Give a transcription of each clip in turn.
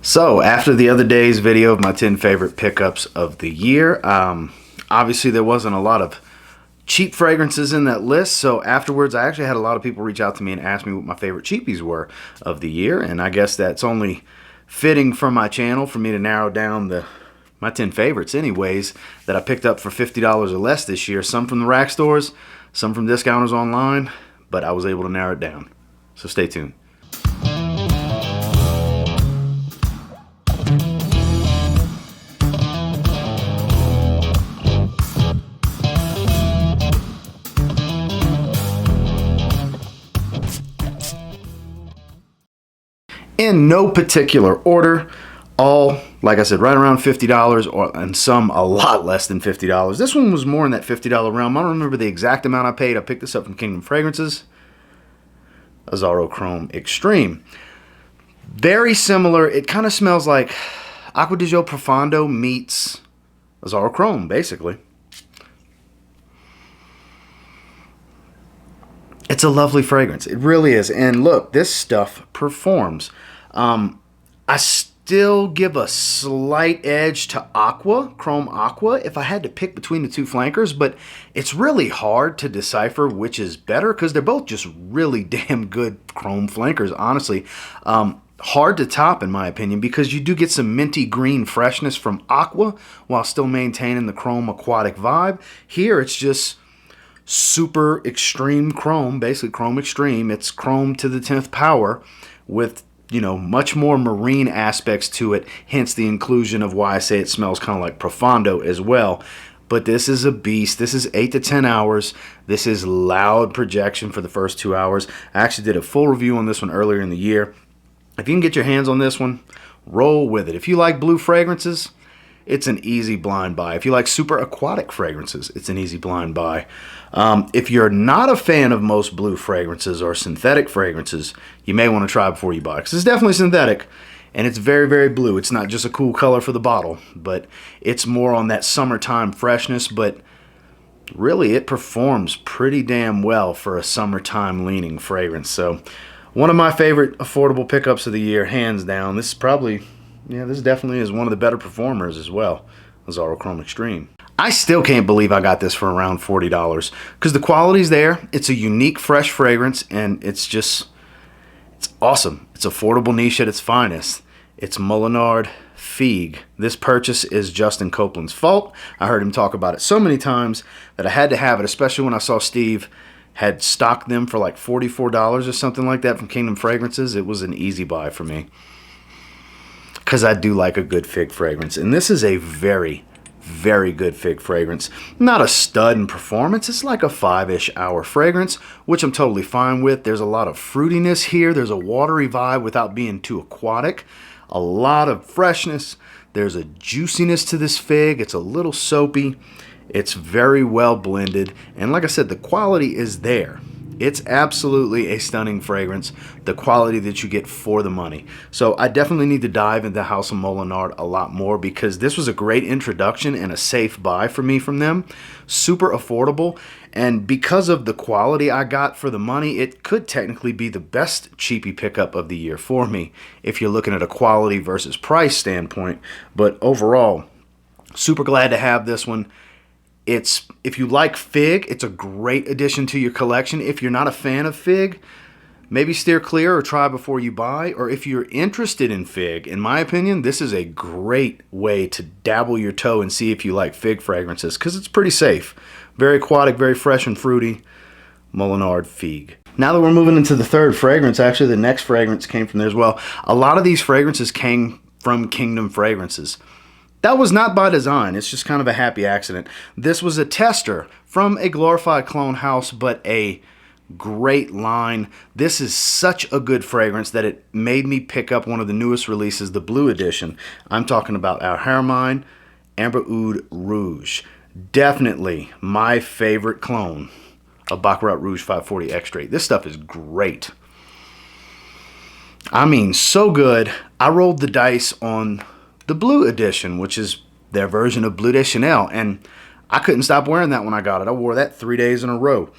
So after the other day's video of my 10 favorite pickups of the year, obviously there wasn't a lot of cheap fragrances in that list. So afterwards, I actually had a lot of people reach out to me and ask me what my favorite cheapies were of the year. And I guess that's only fitting for my channel for me to narrow down my 10 favorites anyways that I picked up for $50 or less this year. Some from the rack stores, some from discounters online, but I was able to narrow it down. So stay tuned. In no particular order, all, like I said, right around $50, and some a lot less than $50. This one was more in that $50 realm. I don't remember the exact amount I paid. I picked this up from Kingdom Fragrances. AZZARO Chrome Extreme. Very similar. It kind of smells like Acqua di Gio Profondo meets AZZARO Chrome, basically. It's a lovely fragrance. It really is. And look, this stuff performs. I still give a slight edge to Aqua, Chrome Aqua, if I had to pick between the two flankers, but it's really hard to decipher which is better because they're both just really damn good Chrome flankers, honestly. Hard to top, in my opinion, because you do get some minty green freshness from Aqua while still maintaining the Chrome aquatic vibe. Here, it's just super extreme Chrome, basically Chrome Extreme. It's Chrome to the 10th power with, you know, much more marine aspects to it, hence the inclusion of why I say it smells kind of like Profondo as well. But this is a beast. This is 8 to 10 hours. This is loud projection for the first 2 hours. I actually did a full review on this one earlier in the year. If you can get your hands on this one, roll with it. If you like blue fragrances, it's an easy blind buy. If you like super aquatic fragrances, it's an easy blind buy. If you're not a fan of most blue fragrances or synthetic fragrances, you may want to try before you buy it, because it's definitely synthetic and it's very, very blue. It's not just a cool color for the bottle, but it's more on that summertime freshness. But really, it performs pretty damn well for a summertime leaning fragrance. So one of my favorite affordable pickups of the year, hands down. This is probably, yeah, this definitely is one of the better performers as well. AZZARO Chrome Extreme. I still can't believe I got this for around $40 because the quality's there. It's a unique, fresh fragrance, and it's awesome. It's affordable niche at its finest. It's MOLINARD FIGUE. This purchase is Justin Copeland's fault. I heard him talk about it so many times that I had to have it, especially when I saw Steve had stocked them for like $44 or something like that from Kingdom Fragrances. It was an easy buy for me because I do like a good fig fragrance. And this is a very, very good fig fragrance. Not a stud in performance. It's like a 5-ish hour fragrance, which I'm totally fine with. There's a lot of fruitiness here. There's a watery vibe without being too aquatic. A lot of freshness. There's a juiciness to this fig. It's a little soapy. It's very well blended. And like I said, the quality is there. It's absolutely a stunning fragrance, the quality that you get for the money. So I definitely need to dive into House of MOLINARD a lot more because this was a great introduction and a safe buy for me from them. Super affordable. And because of the quality I got for the money, it could technically be the best cheapie pickup of the year for me if you're looking at a quality versus price standpoint. But overall, super glad to have this one. If you like fig, it's a great addition to your collection. If you're not a fan of fig, maybe steer clear or try before you buy. Or if you're interested in fig, in my opinion, this is a great way to dabble your toe and see if you like fig fragrances because it's pretty safe. Very aquatic, very fresh and fruity. MOLINARD FIGUE. Now that we're moving into the third fragrance, actually the next fragrance came from there as well. A lot of these fragrances came from Kingdom Fragrances. That was not by design. It's just kind of a happy accident. This was a tester from a glorified clone house, but a great line. This is such a good fragrance that it made me pick up one of the newest releases, the Blue Edition. I'm talking about our HARAMAIN Amber Oud Rouge. Definitely my favorite clone of Baccarat Rouge 540 Extrait. This stuff is great. I mean, so good. I rolled the dice on the Blue Edition, which is their version of Bleu de Chanel, and I couldn't stop wearing that when I got it. I wore that 3 days in a row.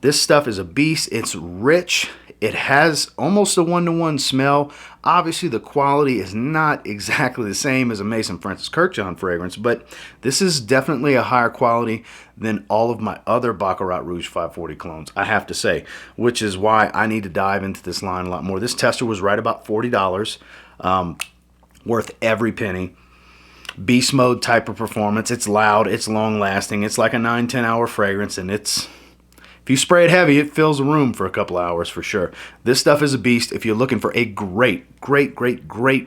This stuff is a beast. It's rich. It has almost a one-to-one smell. Obviously, the quality is not exactly the same as a Mason Francis Kurkdjian fragrance, but this is definitely a higher quality than all of my other Baccarat Rouge 540 clones, I have to say, which is why I need to dive into this line a lot more. This tester was right about $40, worth every penny. Beast mode type of performance. It's loud, it's long lasting, it's like a 9-10 hour fragrance, and it's, if you spray it heavy, it fills a room for a couple hours for sure. This stuff is a beast if you're looking for a great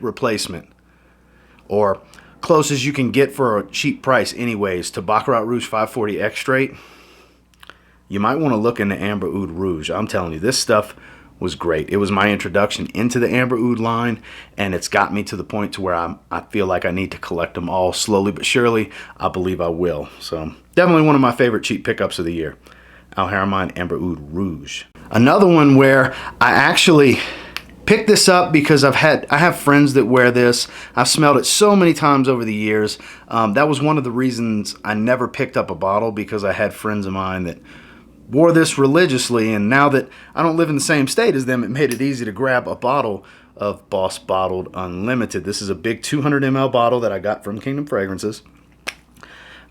replacement, or close as you can get for a cheap price anyways, to Baccarat Rouge 540 X Straight. You might want to look into Amber Oud Rouge. I'm telling you, this stuff was great. It was my introduction into the Amber Oud line, and it's got me to the point to where I feel like I need to collect them all slowly but surely. I believe I will. So definitely one of my favorite cheap pickups of the year. Al Haramain Amber Oud Rouge. Another one where I actually picked this up because I have friends that wear this. I've smelled it so many times over the years. That was one of the reasons I never picked up a bottle, because I had friends of mine that wore this religiously, and now that I don't live in the same state as them, it made it easy to grab a bottle of Boss Bottled Unlimited. This is a big 200 ml bottle that I got from Kingdom Fragrances.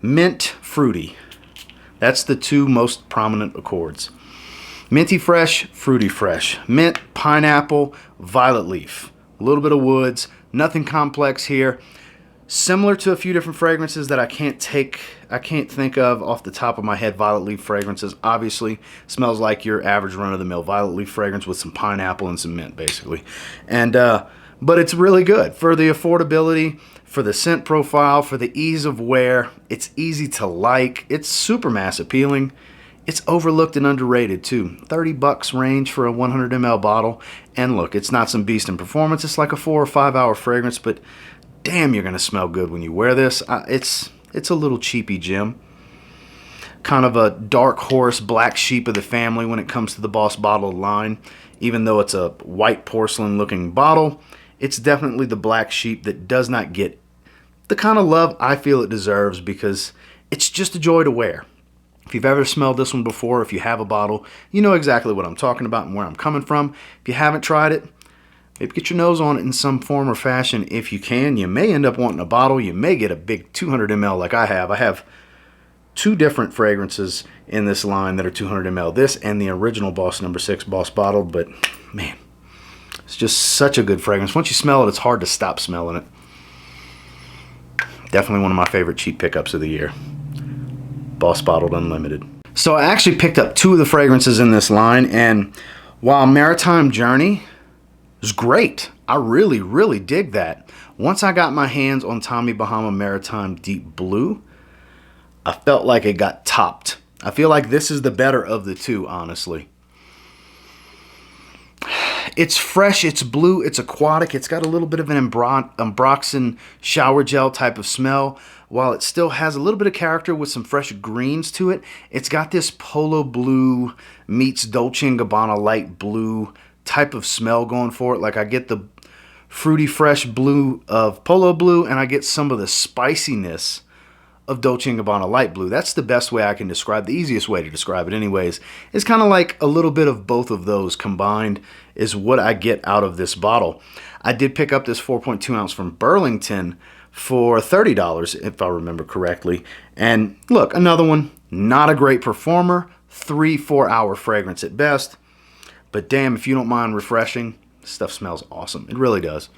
Mint Fruity. That's the two most prominent accords. Minty fresh, fruity fresh. Mint, pineapple, violet leaf. A little bit of woods, nothing complex here. Similar to a few different fragrances that I can't think of off the top of my head. Violet leaf fragrances, obviously, smells like your average run-of-the-mill violet leaf fragrance with some pineapple and some mint, basically. And but it's really good for the affordability, for the scent profile, for the ease of wear. It's easy to like. It's super mass appealing. It's overlooked and underrated too. $30 range for a 100 ml bottle. And look, it's not some beast in performance. It's like a 4 or 5 hour fragrance, but damn, you're gonna smell good when you wear this. It's a little cheapy gem. Kind of a dark horse, black sheep of the family when it comes to the Boss Bottled line. Even though it's a white porcelain looking bottle, it's definitely the black sheep that does not get the kind of love I feel it deserves, because it's just a joy to wear. If you've ever smelled this one before, if you have a bottle, you know exactly what I'm talking about and where I'm coming from. If you haven't tried it, maybe get your nose on it in some form or fashion if you can. You may end up wanting a bottle. You may get a big 200 ml like I have. I have two different fragrances in this line that are 200 ml. This and the original Boss No. 6 Boss Bottled. But man, it's just such a good fragrance. Once you smell it, it's hard to stop smelling it. Definitely one of my favorite cheap pickups of the year. Boss Bottled Unlimited. So I actually picked up two of the fragrances in this line, and while Maritime Journey is great, I really dig that. Once I got my hands on Tommy Bahama Maritime Deep Blue, I felt like it got topped. I feel like this is the better of the two, honestly. It's fresh, it's blue, it's aquatic, it's got a little bit of an Ambroxan shower gel type of smell. While it still has a little bit of character with some fresh greens to it, it's got this polo blue meets Dolce & Gabbana light blue type of smell going for it. Like, I get the fruity fresh blue of polo blue, and I get some of the spiciness of Dolce & Gabbana light blue. That's the best way I can describe, the easiest way to describe it anyways. It's kind of like a little bit of both of those combined is what I get out of this bottle. I did pick up this 4.2 ounce from Burlington for $30, if I remember correctly. And look, another one, not a great performer, 3-4 hour fragrance at best. But damn, if you don't mind refreshing, this stuff smells awesome. It really does.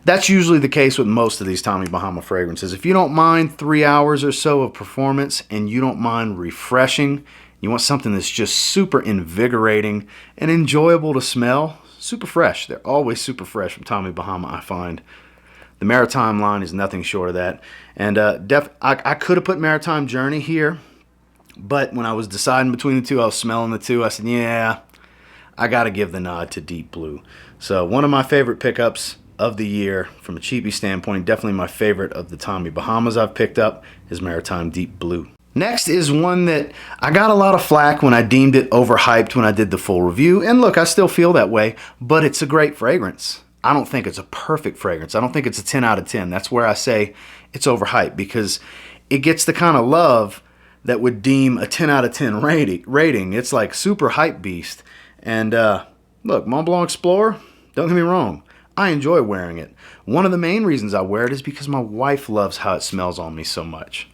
That's usually the case with most of these Tommy Bahama fragrances. If you don't mind 3 hours or so of performance and you don't mind refreshing, you want something that's just super invigorating and enjoyable to smell, super fresh. They're always super fresh from Tommy Bahama, I find. The Maritime line is nothing short of that. And I could have put Maritime Journey here, but when I was deciding between the two, I was smelling the two. I said, yeah, I got to give the nod to Deep Blue. So one of my favorite pickups of the year from a cheapie standpoint, definitely my favorite of the Tommy Bahamas I've picked up, is Maritime Deep Blue. Next is one that I got a lot of flack when I deemed it overhyped when I did the full review. And look, I still feel that way, but it's a great fragrance. I don't think it's a perfect fragrance. I don't think it's a 10 out of 10. That's where I say it's overhyped, because it gets the kind of love that would deem a 10 out of 10 rating. It's like super hype beast. And look, Mont Blanc Explorer, don't get me wrong, I enjoy wearing it. One of the main reasons I wear it is because my wife loves how it smells on me so much.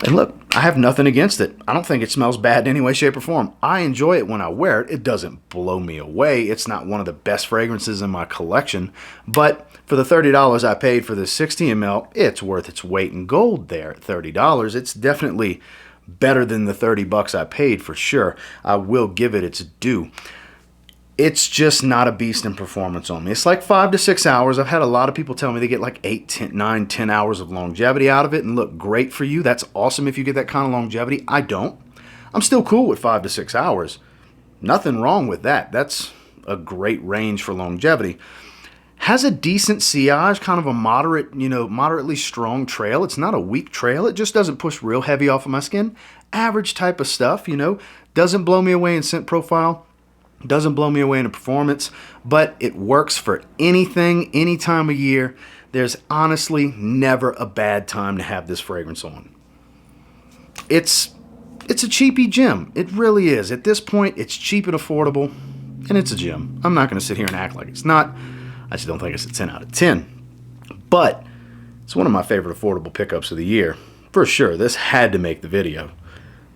And look, I have nothing against it. I don't think it smells bad in any way, shape, or form. I enjoy it when I wear it. It doesn't blow me away. It's not one of the best fragrances in my collection. But for the $30 I paid for this 60 ml, it's worth its weight in gold there at $30. It's definitely better than the 30 bucks I paid for sure. I will give it its due. It's just not a beast in performance on me. It's like 5 to 6 hours. I've had a lot of people tell me they get like 8, 10, 9, 10 hours of longevity out of it, and look, great for you. That's awesome if you get that kind of longevity. I don't. I'm still cool with 5 to 6 hours. Nothing wrong with that. That's a great range for longevity. Has a decent sillage, kind of a moderate, moderately strong trail. It's not a weak trail. It just doesn't push real heavy off of my skin. Average type of stuff, Doesn't blow me away in scent profile. Doesn't blow me away in performance, but it works for anything, any time of year. There's honestly never a bad time to have this fragrance on. It's a cheapy gem. It really is. At this point, it's cheap and affordable, and it's a gem. I'm not going to sit here and act like it's not. I just don't think it's a 10 out of 10. But it's one of my favorite affordable pickups of the year. For sure, this had to make the video.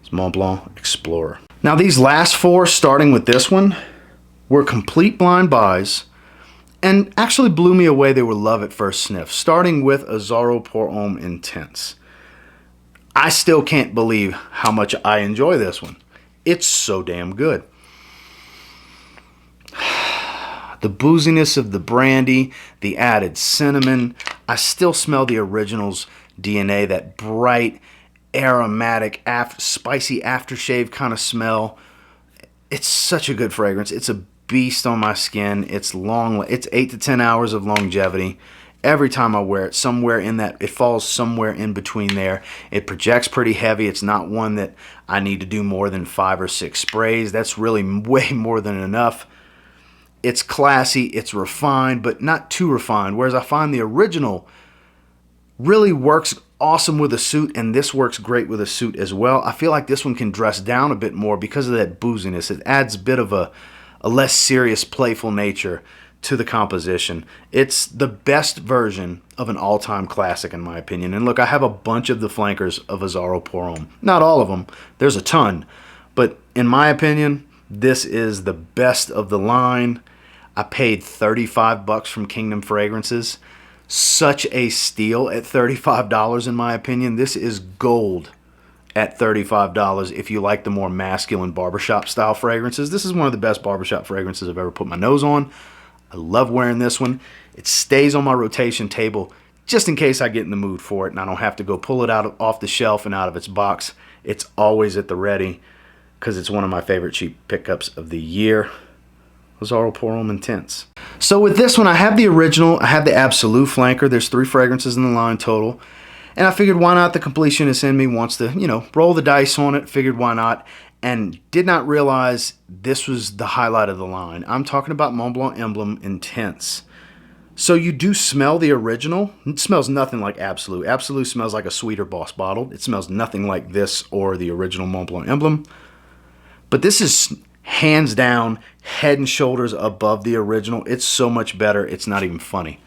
It's Mont Blanc Explorer. Now these last 4, starting with this one, were complete blind buys and actually blew me away. They were love at first sniff, starting with AZZARO Pour Homme Intense. I still can't believe how much I enjoy this one. It's so damn good. The booziness of the brandy, the added cinnamon. I still smell the original's DNA, that bright, aromatic, spicy aftershave kind of smell. It's such a good fragrance. It's a beast on my skin. It's 8 to 10 hours of longevity. Every time I wear it, somewhere in that, it falls somewhere in between there. It projects pretty heavy. It's not one that I need to do more than 5 or 6 sprays. That's really way more than enough. It's classy, it's refined, but not too refined. Whereas I find the original really works awesome with a suit, and this works great with a suit as well. I feel like this one can dress down a bit more because of that booziness. It adds a bit of a less serious, playful nature to the composition. It's the best version of an all-time classic in my opinion. And look, I have a bunch of the flankers of AZZARO Pour Homme. Not all of them. There's a ton. But in my opinion, this is the best of the line. I paid 35 bucks from Kingdom Fragrances. Such a steal at $35 in my opinion. This is gold at $35 if you like the more masculine barbershop style fragrances. This is one of the best barbershop fragrances I've ever put my nose on. I love wearing this one. It stays on my rotation table just in case I get in the mood for it and I don't have to go pull it out off the shelf and out of its box. It's always at the ready because it's one of my favorite cheap pickups of the year. AZZARO Pour Homme Intense. So with this one, I have the original, I have the Absolute flanker. There's 3 fragrances in the line total. And I figured why not? The completionist in me wants to, roll the dice on it. Figured why not? And did not realize this was the highlight of the line. I'm talking about Mont Blanc Emblem Intense. So you do smell the original. It smells nothing like Absolute. Absolute smells like a sweeter Boss bottle. It smells nothing like this or the original Mont Blanc Emblem. But this is hands down, head and shoulders above the original. It's so much better, it's not even funny.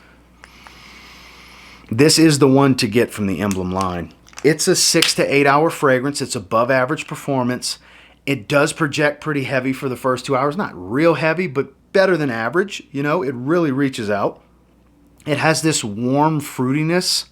This is the one to get from the Emblem line. It's a 6 to 8 hour fragrance. It's above average performance. It does project pretty heavy for the first 2 hours. Not real heavy, but better than average. It really reaches out. It has this warm fruitiness.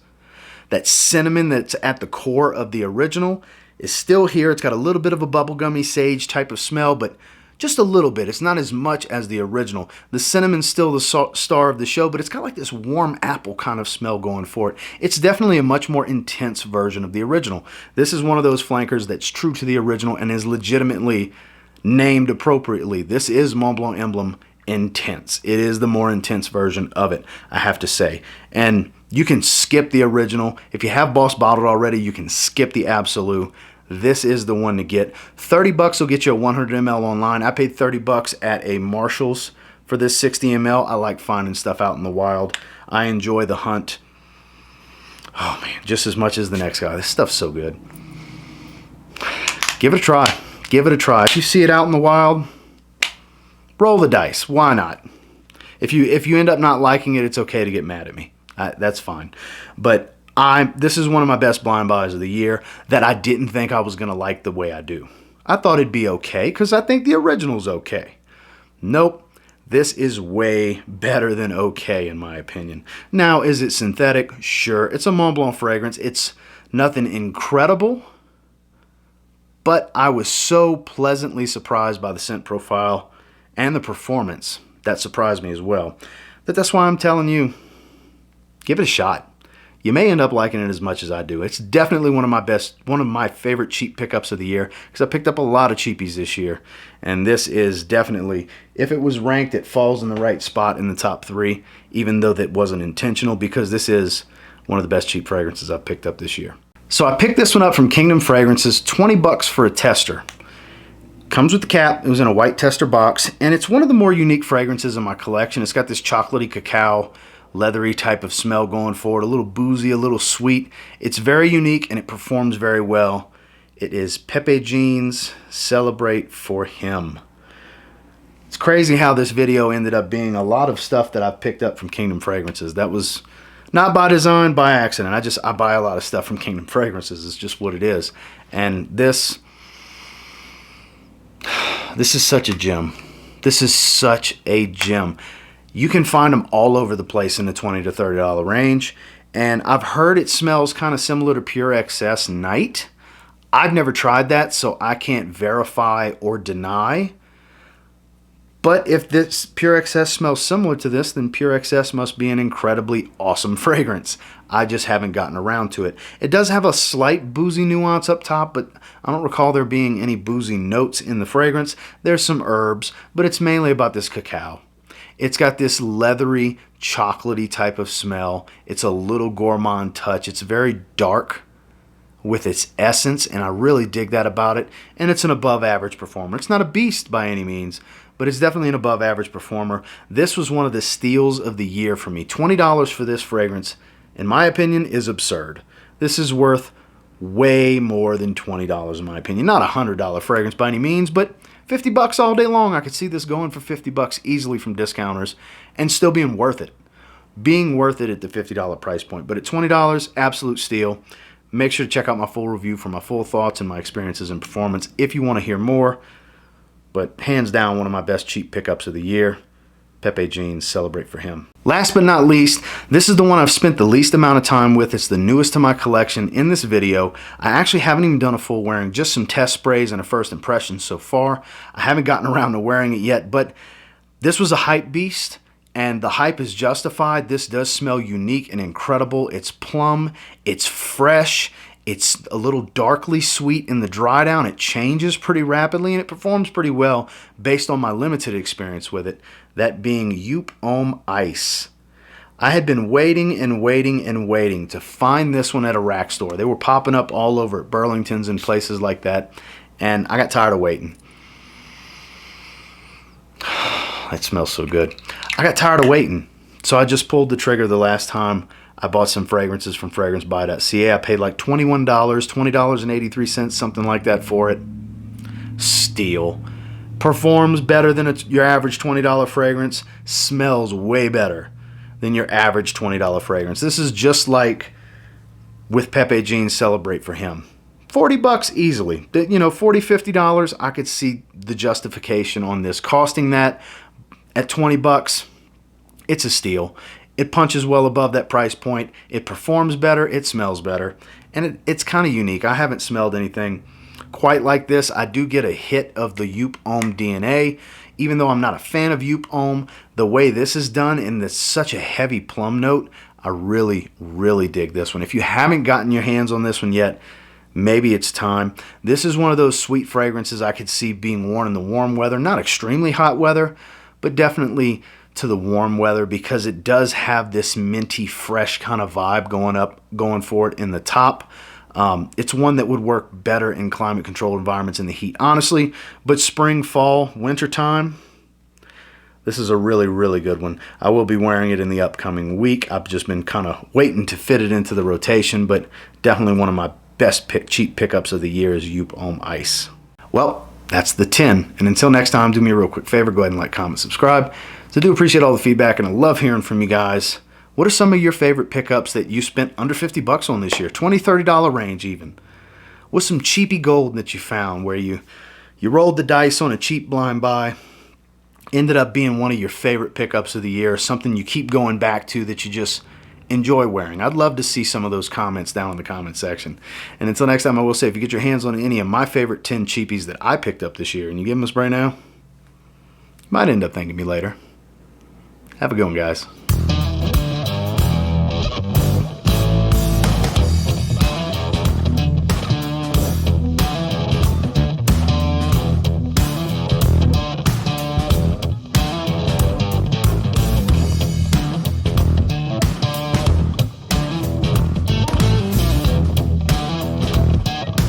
That cinnamon that's at the core of the original is still here. It's got a little bit of a bubblegummy sage type of smell, but just a little bit. It's not as much as the original. The cinnamon's still the star of the show, but it's got like this warm apple kind of smell going for it. It's definitely a much more intense version of the original. This is one of those flankers that's true to the original and is legitimately named appropriately. This is Mont Blanc Emblem Intense. It is the more intense version of it, I have to say. And you can skip the original. If you have Boss bottled already, you can skip the Absolute. This is the one to get. 30 bucks will get you a 100 ml online. I paid 30 bucks at a Marshall's for this 60 ml. I like finding stuff out in the wild. I enjoy the hunt. Oh man, just as much as the next guy. This stuff's so good. Give it a try. Give it a try. If you see it out in the wild, roll the dice. Why not? If you end up not liking it, it's okay to get mad at me. That's fine. But this is one of my best blind buys of the year that I didn't think I was going to like the way I do. I thought it'd be okay because I think the original's okay. Nope. This is way better than okay in my opinion. Now, is it synthetic? Sure. It's a Mont Blanc fragrance. It's nothing incredible, but I was so pleasantly surprised by the scent profile and the performance that surprised me as well. That's why I'm telling you, give it a shot. You may end up liking it as much as I do. It's definitely one of my favorite cheap pickups of the year because I picked up a lot of cheapies this year. And this is definitely, if it was ranked, it falls in the right spot in the top 3, even though that wasn't intentional, because this is one of the best cheap fragrances I've picked up this year. So I picked this one up from Kingdom Fragrances, 20 bucks for a tester. Comes with the cap. It was in a white tester box, and it's one of the more unique fragrances in my collection. It's got this chocolatey cacao, leathery type of smell going for it, a little boozy, a little sweet. It's very unique and it performs very well. It is Pepe Jean's Celebrate for Him. It's crazy how this video ended up being a lot of stuff that I've picked up from Kingdom Fragrances. That was not by design, by accident. I buy a lot of stuff from Kingdom Fragrances. It's just what it is. And this is such a gem. This is such a gem. You can find them all over the place in the $20 to $30 range. And I've heard it smells kind of similar to Pure XS Night. I've never tried that, so I can't verify or deny. But if this Pure XS smells similar to this, then Pure XS must be an incredibly awesome fragrance. I just haven't gotten around to it. It does have a slight boozy nuance up top, but I don't recall there being any boozy notes in the fragrance. There's some herbs, but it's mainly about this cacao. It's got this leathery, chocolatey type of smell. It's a little gourmand touch. It's very dark with its essence, and I really dig that about it. And it's an above average performer. It's not a beast by any means, but it's definitely an above average performer. This was one of the steals of the year for me. $20 for this fragrance, in my opinion, is absurd. This is worth way more than $20 in my opinion. Not a $100 fragrance by any means, but 50 bucks all day long. I could see this going for 50 bucks easily from discounters and still being worth it. Being worth it at the $50 price point. But at $20, absolute steal. Make sure to check out my full review for my full thoughts and my experiences and performance if you want to hear more. But hands down, one of my best cheap pickups of the year. Pepe Jean's Celebrate for Him. Last but not least, this is the one I've spent the least amount of time with. It's the newest to my collection in this video. I actually haven't even done a full wearing, just some test sprays and a first impression so far. I haven't gotten around to wearing it yet, but this was a hype beast, and the hype is justified. This does smell unique and incredible. It's plum, it's fresh, it's a little darkly sweet in the dry down. It changes pretty rapidly and it performs pretty well based on my limited experience with it, that being JOOP Homme Ice. I had been waiting and waiting and waiting to find this one at a rack store. They were popping up all over at Burlington's and places like that, and I got tired of waiting. That smells so good. I got tired of waiting, so I just pulled the trigger the last time I bought some fragrances from FragranceBuy.ca. I paid like $21, $20.83, something like that for it. Steal. Performs better than your average $20 fragrance. Smells way better than your average $20 fragrance. This is just like with Pepe Jean's Celebrate for Him. 40 bucks easily. You know, $40, $50, I could see the justification on this. Costing that at 20 bucks, it's a steal. It punches well above that price point. It performs better. It smells better. And it's kind of unique. I haven't smelled anything quite like this. I do get a hit of the JOOP Homme DNA. Even though I'm not a fan of JOOP Homme, the way this is done in this such a heavy plum note, I really, really dig this one. If you haven't gotten your hands on this one yet, maybe it's time. This is one of those sweet fragrances I could see being worn in the warm weather. Not extremely hot weather, but definitely to the warm weather, because it does have this minty, fresh kind of vibe going for it in the top. It's one that would work better in climate-controlled environments in the heat, honestly. But spring, fall, winter time, this is a really, really good one. I will be wearing it in the upcoming week. I've just been kind of waiting to fit it into the rotation, but definitely one of my best cheap pickups of the year is JOOP Homme Ice. Well, That's the 10. And until next time, do me a real quick favor. Go ahead and like, comment, subscribe. So I do appreciate all the feedback, and I love hearing from you guys. What are some of your favorite pickups that you spent under 50 bucks on this year? $20, $30 range even. What's some cheapy gold that you found where you rolled the dice on a cheap blind buy, ended up being one of your favorite pickups of the year, something you keep going back to that you just enjoy wearing? I'd love to see some of those comments down in the comment section. And until next time, I will say, if you get your hands on any of my favorite 10 cheapies that I picked up this year and you give them a spray now, you might end up thanking me later. Have a good one, guys.